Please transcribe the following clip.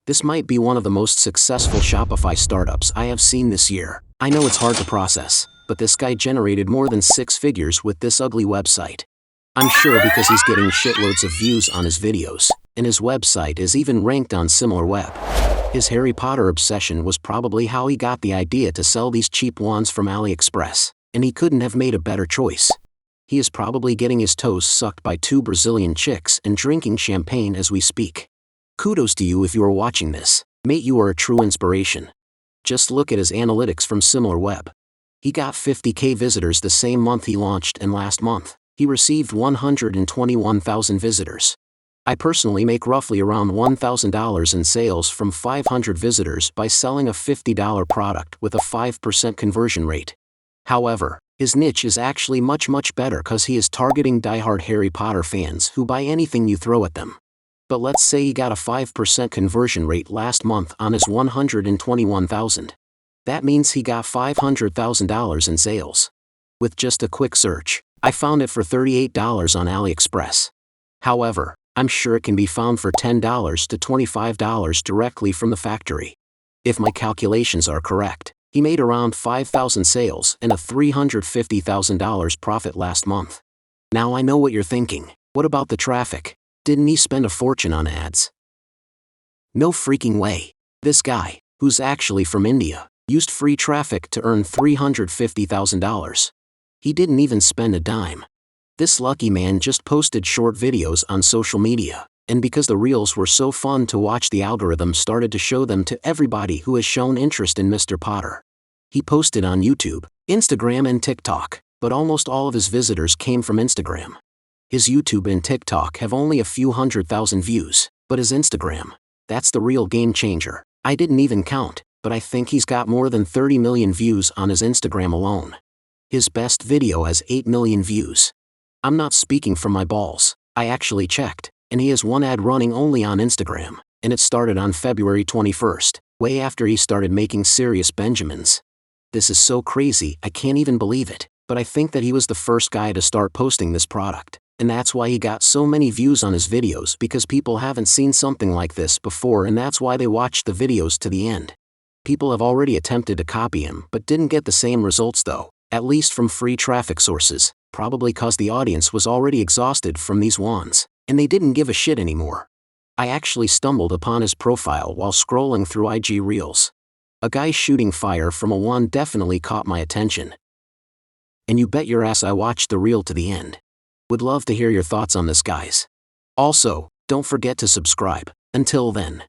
This might be one of the most successful Shopify startups I have seen this year. I know it's hard to process, but this guy generated more than 6 figures with this ugly website. I'm sure because he's getting shitloads of views on his videos, and his website is even ranked on SimilarWeb. His Harry Potter obsession was probably how he got the idea to sell these cheap wands from AliExpress, and he couldn't have made a better choice. He is probably getting his toes sucked by 2 Brazilian chicks and drinking champagne as we speak. Kudos to you if you are watching this, mate. You are a true inspiration. Just look at his analytics from SimilarWeb. He got 50k visitors the same month he launched, and last month, he received 121,000 visitors. I personally make roughly around $1,000 in sales from 500 visitors by selling a $50 product with a 5% conversion rate. However, his niche is actually much better cause he is targeting diehard Harry Potter fans who buy anything you throw at them. But let's say he got a 5% conversion rate last month on his 121,000. That means he got $500,000 in sales. With just a quick search, I found it for $38 on AliExpress. However, I'm sure it can be found for $10 to $25 directly from the factory. If my calculations are correct, he made around 5,000 sales and a $350,000 profit last month. Now I know what you're thinking. What about the traffic? Didn't he spend a fortune on ads? No freaking way. This guy, who's actually from India, used free traffic to earn $350,000. He didn't even spend a dime. This lucky man just posted short videos on social media, and because the reels were so fun to watch, the algorithm started to show them to everybody who has shown interest in Mr. Potter. He posted on YouTube, Instagram and TikTok, but almost all of his visitors came from Instagram. His YouTube and TikTok have only a few 100,000 views, but his Instagram, that's the real game changer. I didn't even count, but I think he's got more than 30 million views on his Instagram alone. His best video has 8 million views. I'm not speaking from my balls, I actually checked, and he has one ad running only on Instagram, and it started on February 21st, way after he started making serious Benjamins. This is so crazy, I can't even believe it, but I think that he was the first guy to start posting this product. And that's why he got so many views on his videos, because people haven't seen something like this before, and that's why they watched the videos to the end. People have already attempted to copy him but didn't get the same results though, at least from free traffic sources, probably cause the audience was already exhausted from these wands, and they didn't give a shit anymore. I actually stumbled upon his profile while scrolling through IG Reels. A guy shooting fire from a wand definitely caught my attention. And you bet your ass I watched the reel to the end. Would love to hear your thoughts on this, guys. Also, don't forget to subscribe. Until then.